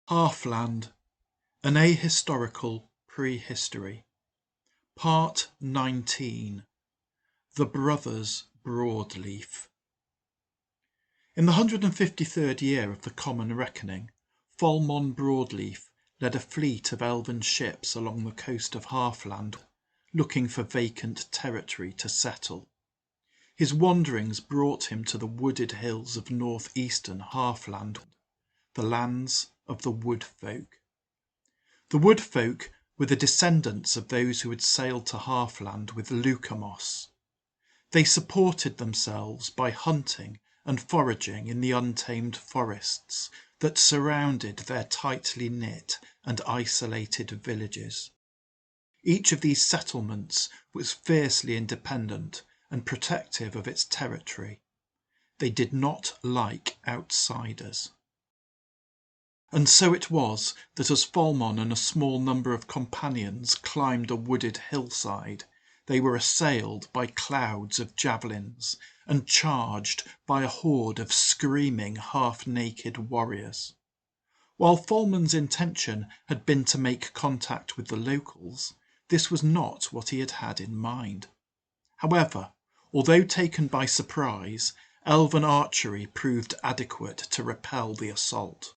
Halfland, an ahistorical prehistory. Part 19. The Brothers Broadleaf. In the 153rd year of the Common Reckoning, Fulmon Broadleaf led a fleet of elven ships along the coast of Halfland, looking for vacant territory to settle. His wanderings brought him to the wooded hills of northeastern Halfland, the lands of the wood folk. The wood folk were the descendants of those who had sailed to Halfland with Lucamos. They supported themselves by hunting and foraging in the untamed forests that surrounded their tightly knit and isolated villages. Each of these settlements was fiercely independent and protective of its territory. They did not like outsiders. And so it was that as Fulmon and a small number of companions climbed a wooded hillside, they were assailed by clouds of javelins and charged by a horde of screaming, half-naked warriors. While Fulmon's intention had been to make contact with the locals, this was not what he had had in mind. However, although taken by surprise, elven archery proved adequate to repel the assault.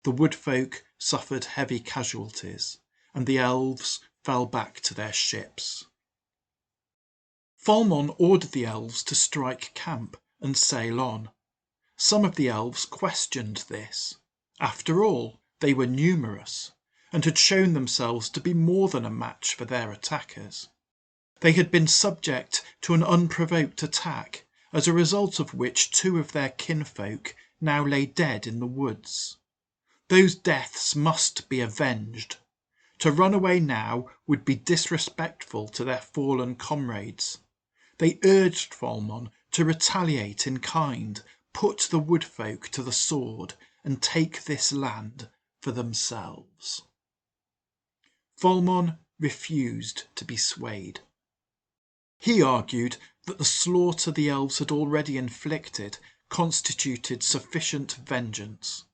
The woodfolk suffered heavy casualties, and the elves fell back to their ships. Fulmon ordered the elves to strike camp and sail on. Some of the elves questioned this. After all, they were numerous, and had shown themselves to be more than a match for their attackers. They had been subject to an unprovoked attack, as a result of which two of their kinfolk now lay dead in the woods. Those deaths must be avenged. To run away now would be disrespectful to their fallen comrades. They urged Fulmon to retaliate in kind, put the woodfolk to the sword, and take this land for themselves. Fulmon refused to be swayed. He argued that the slaughter the elves had already inflicted constituted sufficient vengeance.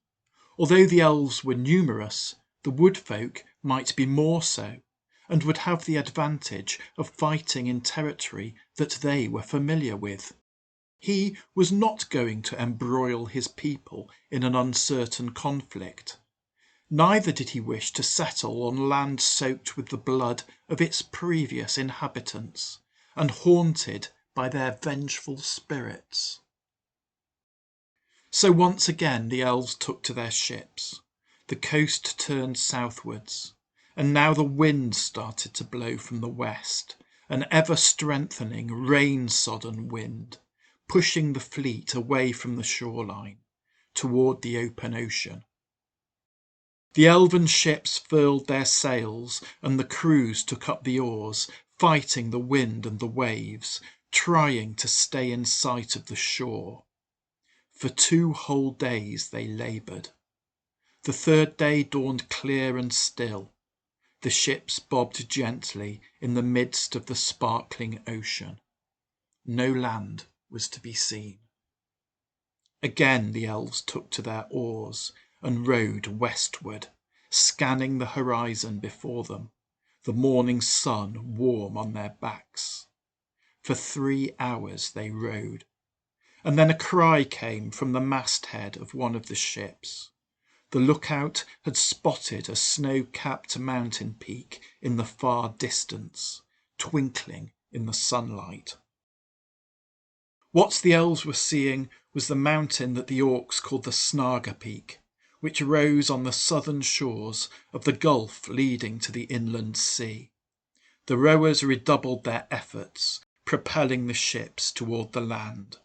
Although the elves were numerous, the woodfolk might be more so, and would have the advantage of fighting in territory that they were familiar with. He was not going to embroil his people in an uncertain conflict. Neither did he wish to settle on land soaked with the blood of its previous inhabitants, and haunted by their vengeful spirits. So once again the elves took to their ships. The coast turned southwards, and now the wind started to blow from the west, an ever-strengthening, rain-sodden wind, pushing the fleet away from the shoreline, toward the open ocean. The elven ships furled their sails, and the crews took up the oars, fighting the wind and the waves, trying to stay in sight of the shore. For 2 whole days they laboured. The third day dawned clear and still. The ships bobbed gently in the midst of the sparkling ocean. No land was to be seen. Again the elves took to their oars and rowed westward, scanning the horizon before them, the morning sun warm on their backs. For 3 hours they rowed, and then a cry came from the masthead of one of the ships. The lookout had spotted a snow-capped mountain peak in the far distance, twinkling in the sunlight. What the elves were seeing was the mountain that the orcs called the Snaga Peak, which rose on the southern shores of the gulf leading to the inland sea. The rowers redoubled their efforts, propelling the ships toward the land.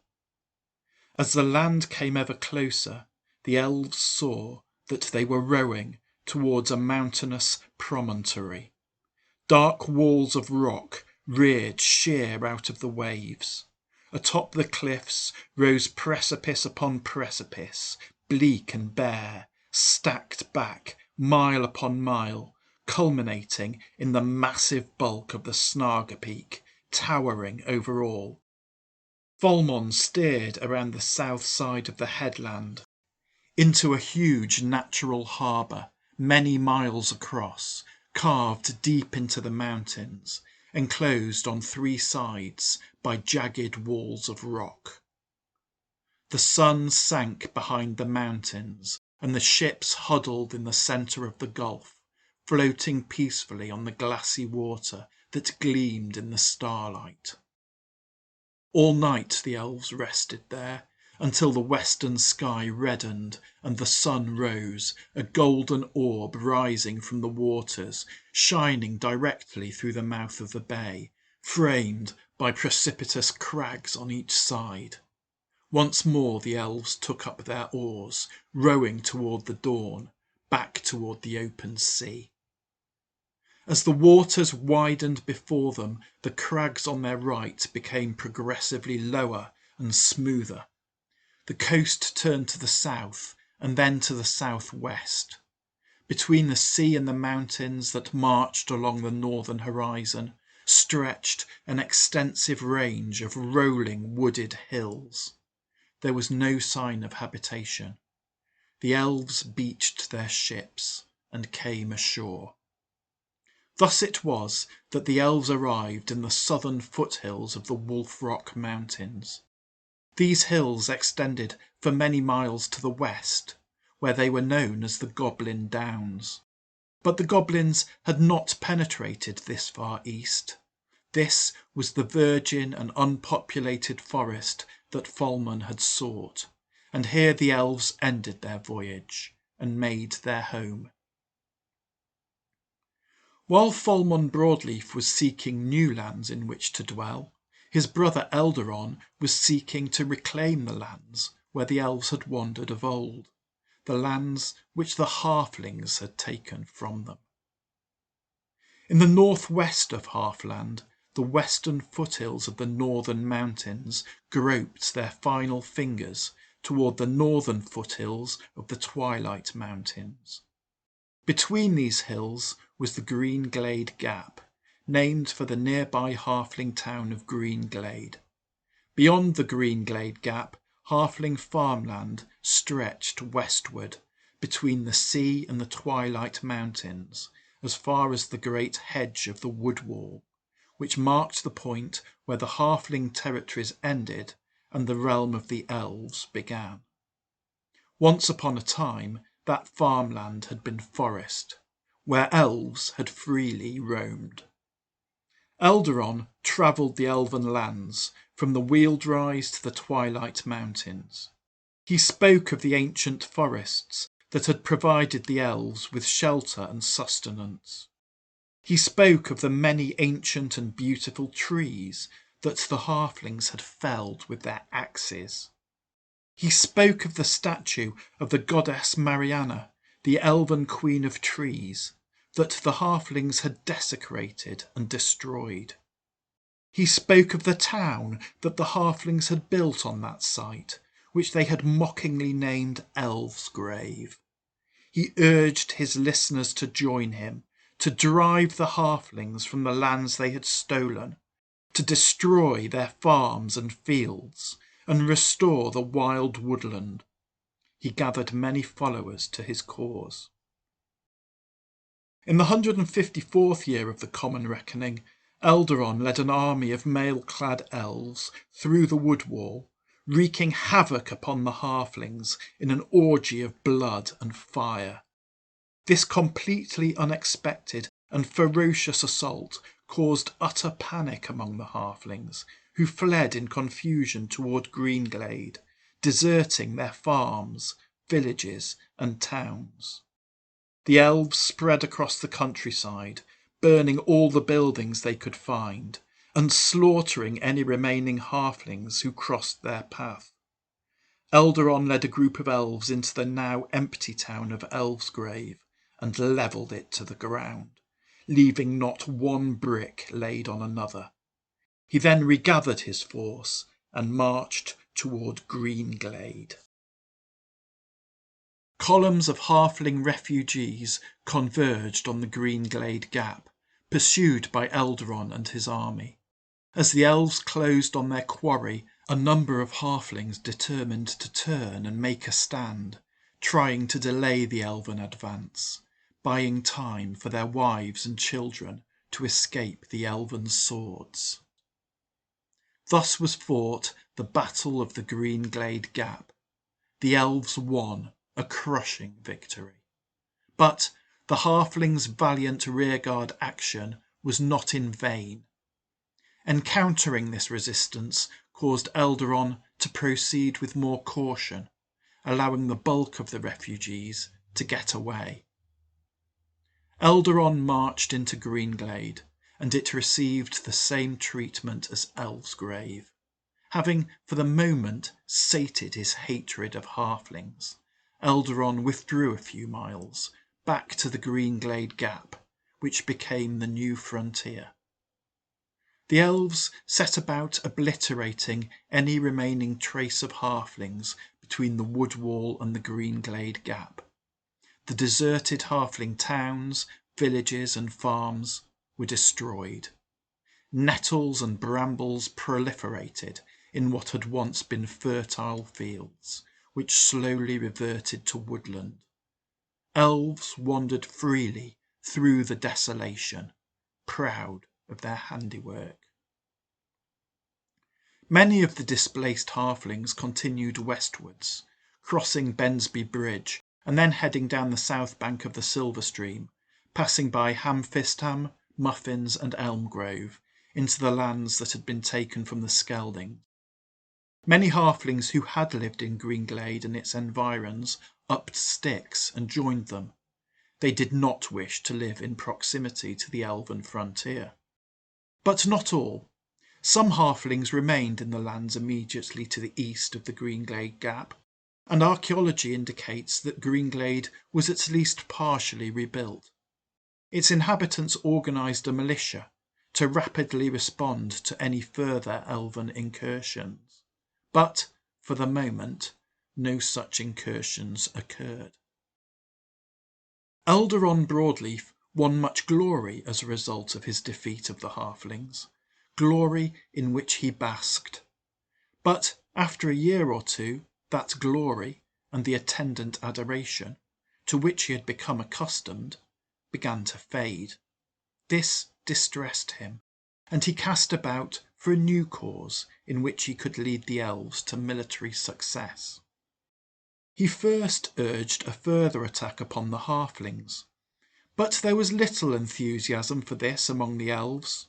As the land came ever closer, the elves saw that they were rowing towards a mountainous promontory. Dark walls of rock reared sheer out of the waves. Atop the cliffs rose precipice upon precipice, bleak and bare, stacked back mile upon mile, culminating in the massive bulk of the Snaga Peak, towering over all. Fulmon steered around the south side of the headland. into a huge natural harbour, many miles across, carved deep into the mountains, enclosed on 3 sides by jagged walls of rock. The sun sank behind the mountains, and the ships huddled in the centre of the gulf, floating peacefully on the glassy water that gleamed in the starlight. All night the elves rested there, until the western sky reddened and the sun rose, a golden orb rising from the waters, shining directly through the mouth of the bay, framed by precipitous crags on each side. Once more the elves took up their oars, rowing toward the dawn, back toward the open sea. As the waters widened before them, the crags on their right became progressively lower and smoother. The coast turned to the south and then to the southwest. Between the sea and the mountains that marched along the northern horizon stretched an extensive range of rolling wooded hills. There was no sign of habitation. The elves beached their ships and came ashore. Thus it was that the elves arrived in the southern foothills of the Wolf Rock Mountains. These hills extended for many miles to the west, where they were known as the Goblin Downs. But the goblins had not penetrated this far east. This was the virgin and unpopulated forest that Folman had sought, and here the elves ended their voyage and made their home. While Folman Broadleaf was seeking new lands in which to dwell, his brother Eldaron was seeking to reclaim the lands where the elves had wandered of old, the lands which the halflings had taken from them. In the northwest of Halfland, the western foothills of the northern mountains groped their final fingers toward the northern foothills of the Twilight Mountains. Between these hills was the Green Glade Gap, named for the nearby halfling town of Green Glade. Beyond the Green Glade Gap, halfling farmland stretched westward between the sea and the Twilight Mountains, as far as the great hedge of the wood wall, which marked the point where the halfling territories ended and the realm of the elves began. Once upon a time, that farmland had been forest, where elves had freely roamed. Eldaron travelled the elven lands from the Wheeldries to the Twilight Mountains. He spoke of the ancient forests that had provided the elves with shelter and sustenance. He spoke of the many ancient and beautiful trees that the halflings had felled with their axes. He spoke of the statue of the goddess Mariana, the elven queen of trees, that the halflings had desecrated and destroyed. He spoke of the town that the halflings had built on that site, which they had mockingly named Elves' Grave. He urged his listeners to join him, to drive the halflings from the lands they had stolen, to destroy their farms and fields, and restore the wild woodland. He gathered many followers to his cause. In the 154th year of the Common Reckoning, Eldaron led an army of mail-clad elves through the wood wall, wreaking havoc upon the halflings in an orgy of blood and fire. This completely unexpected and ferocious assault caused utter panic among the halflings, who fled in confusion toward Greenglade, deserting their farms, villages and towns. The elves spread across the countryside, burning all the buildings they could find, and slaughtering any remaining halflings who crossed their path. Eldaron led a group of elves into the now empty town of Elvesgrave and levelled it to the ground, leaving not one brick laid on another. He then regathered his force and marched toward Greenglade. Columns of halfling refugees converged on the Greenglade Gap, pursued by Eldaron and his army. As the elves closed on their quarry, a number of halflings determined to turn and make a stand, trying to delay the elven advance, buying time for their wives and children to escape the elven swords. Thus was fought the Battle of the Greenglade Gap. The elves won a crushing victory. But the halflings' valiant rearguard action was not in vain. Encountering this resistance caused Eldaron to proceed with more caution, allowing the bulk of the refugees to get away. Eldaron marched into Greenglade, and it received the same treatment as Elvesgrave. Having for the moment sated his hatred of halflings, Eldaron withdrew a few miles, back to the Greenglade Gap, which became the new frontier. The elves set about obliterating any remaining trace of halflings between the wood wall and the Greenglade Gap. The deserted halfling towns, villages and farms were destroyed. Nettles and brambles proliferated in what had once been fertile fields, which slowly reverted to woodland. Elves wandered freely through the desolation, proud of their handiwork. Many of the displaced halflings continued westwards, crossing Bensby Bridge and then heading down the south bank of the Silver Stream, passing by Hamfistham, Muffins and Elmgrove, into the lands that had been taken from the Skeldings. Many halflings who had lived in Greenglade and its environs upped sticks and joined them. They did not wish to live in proximity to the elven frontier. But not all. Some halflings remained in the lands immediately to the east of the Greenglade Gap, and archaeology indicates that Greenglade was at least partially rebuilt. Its inhabitants organised a militia to rapidly respond to any further elven incursions. But, for the moment, no such incursions occurred. Eldaron Broadleaf won much glory as a result of his defeat of the halflings, glory in which he basked. But after a year or two, that glory and the attendant adoration, to which he had become accustomed, began to fade. This distressed him, and he cast about for a new cause in which he could lead the elves to military success. He first urged a further attack upon the halflings, but there was little enthusiasm for this among the elves.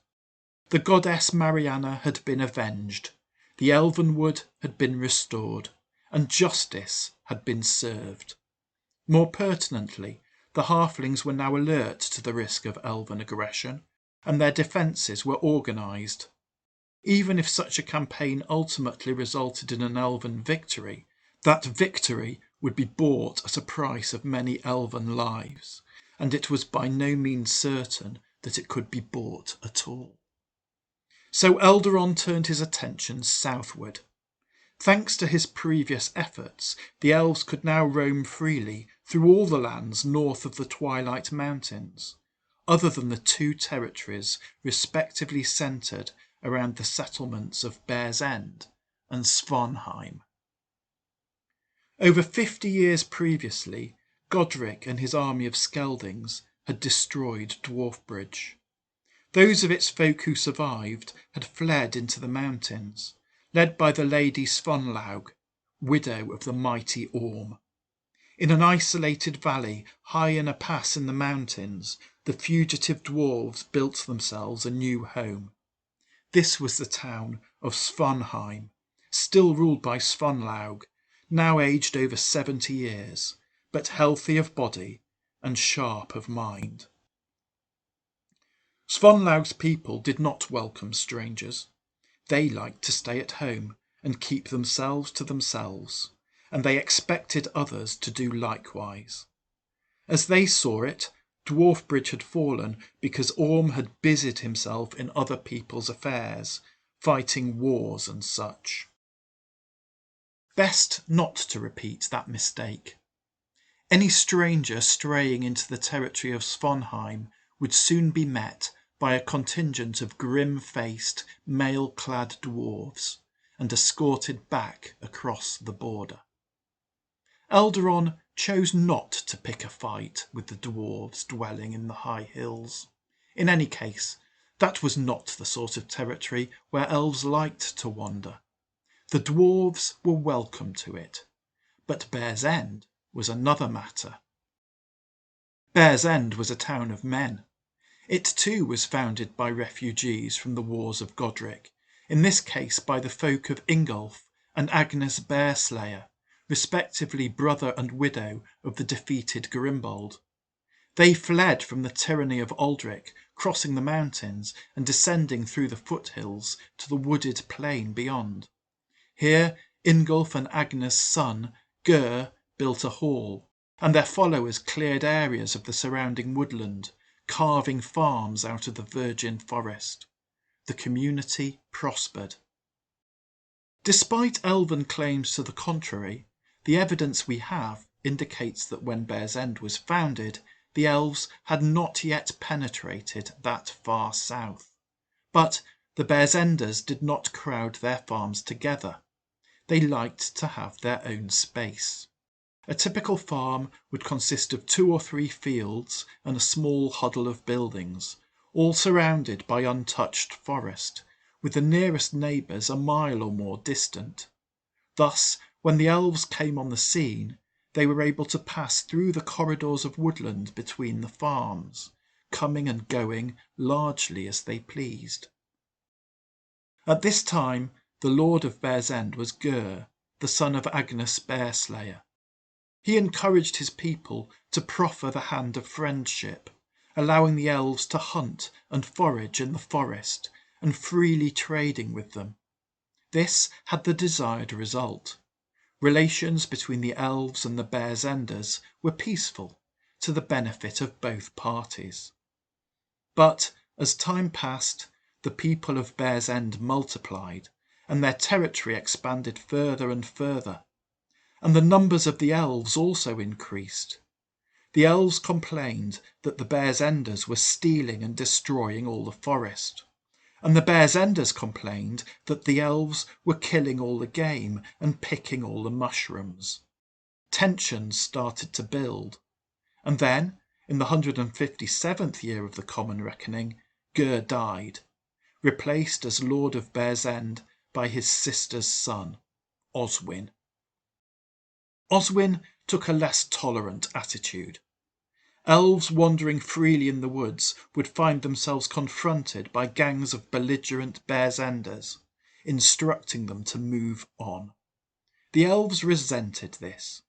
The goddess Mariana had been avenged, the Elvenwood had been restored, and justice had been served. More pertinently, the halflings were now alert to the risk of elven aggression, and their defences were organised. Even if such a campaign ultimately resulted in an elven victory, that victory would be bought at a price of many elven lives, and it was by no means certain that it could be bought at all. So Eldaron turned his attention southward. Thanks to his previous efforts, the elves could now roam freely through all the lands north of the Twilight Mountains, other than the two territories respectively centred around the settlements of Bear's End and Svanheim. Over 50 years previously, Godric and his army of Skeldings had destroyed Dwarfbridge. Those of its folk who survived had fled into the mountains, led by the Lady Svonlaug, widow of the mighty Orm. In an isolated valley high in a pass in the mountains, the fugitive dwarves built themselves a new home. This was the town of Svanheim, still ruled by Svonlaug, now aged over 70 years, but healthy of body and sharp of mind. Svonlaug's people did not welcome strangers. They liked to stay at home and keep themselves to themselves, and they expected others to do likewise. As they saw it, Dwarfbridge had fallen because Orm had busied himself in other people's affairs, fighting wars and such. Best not to repeat that mistake. Any stranger straying into the territory of Svanheim would soon be met by a contingent of grim-faced, mail-clad dwarves, and escorted back across the border. Eldaron chose not to pick a fight with the dwarves dwelling in the high hills. In any case, that was not the sort of territory where elves liked to wander. The dwarves were welcome to it, but Bear's End was another matter. Bear's End was a town of men. It too was founded by refugees from the wars of Godric, in this case by the folk of Ingolf and Agnes Bearslayer, respectively brother and widow of the defeated Grimbold. They fled from the tyranny of Aldric, crossing the mountains and descending through the foothills to the wooded plain beyond. Here Ingolf and Agnes' son, Ger, built a hall, and their followers cleared areas of the surrounding woodland, carving farms out of the virgin forest. The community prospered. Despite elven claims to the contrary, the evidence we have indicates that when Bear's End was founded, the elves had not yet penetrated that far south. But the Bear's Enders did not crowd their farms together. They liked to have their own space. A typical farm would consist of 2 or 3 fields and a small huddle of buildings, all surrounded by untouched forest, with the nearest neighbours a mile or more distant. Thus, when the elves came on the scene, they were able to pass through the corridors of woodland between the farms, coming and going largely as they pleased. At this time, the lord of Bear's End was Ger, the son of Agnes Bearslayer. He encouraged his people to proffer the hand of friendship, allowing the elves to hunt and forage in the forest and freely trading with them. This had the desired result. Relations between the elves and the Bear's Enders were peaceful, to the benefit of both parties. But as time passed, the people of Bear's End multiplied, and their territory expanded further and further, and the numbers of the elves also increased. The elves complained that the Bear's Enders were stealing and destroying all the forest, and the Bear's Enders complained that the elves were killing all the game and picking all the mushrooms. Tensions started to build, and then, in the 157th year of the Common Reckoning, Ger died, replaced as Lord of Bear's End by his sister's son, Oswin. Oswin took a less tolerant attitude. Elves wandering freely in the woods would find themselves confronted by gangs of belligerent Bear's Enders, instructing them to move on. The elves resented this,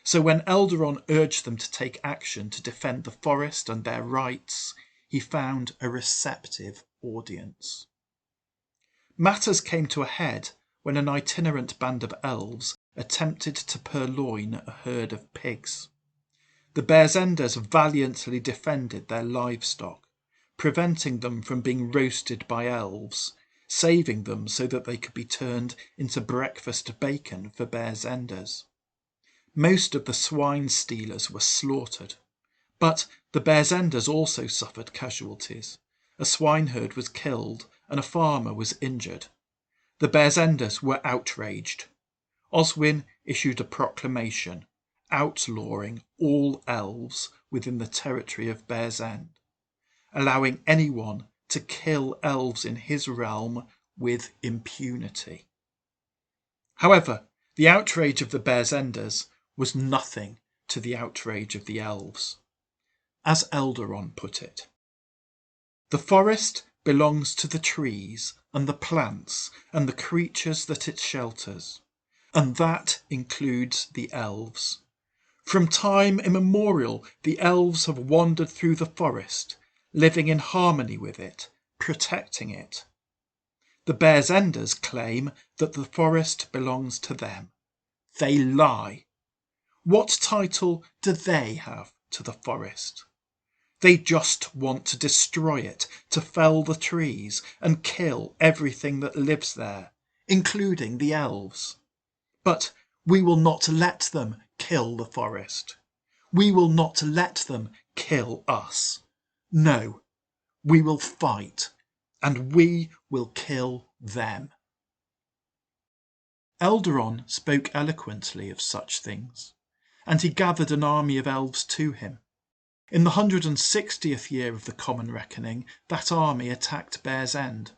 so when Eldaron urged them to take action to defend the forest and their rights, he found a receptive audience. Matters came to a head when an itinerant band of elves attempted to purloin a herd of pigs. The Bear's Enders valiantly defended their livestock, preventing them from being roasted by elves, saving them so that they could be turned into breakfast bacon for Bear's Enders. Most of the swine stealers were slaughtered, but the Bear's Enders also suffered casualties. A swineherd was killed and a farmer was injured. The Bear's Enders were outraged. Oswin issued a proclamation outlawing all elves within the territory of Bear's End, allowing anyone to kill elves in his realm with impunity. However, the outrage of the Bear's Enders was nothing to the outrage of the elves. As Eldaron put it, "The forest belongs to the trees and the plants and the creatures that it shelters, and that includes the elves. From time immemorial, the elves have wandered through the forest, living in harmony with it, protecting it. The Bear's Enders claim that the forest belongs to them. They lie. What title do they have to the forest? They just want to destroy it, to fell the trees and kill everything that lives there, including the elves. But we will not let them kill the forest. We will not let them kill us. No, we will fight, and we will kill them." Eldaron spoke eloquently of such things, and he gathered an army of elves to him. In the 160th year of the Common Reckoning, that army attacked Bear's End.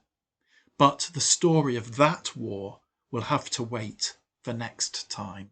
But the story of that war will have to wait for next time.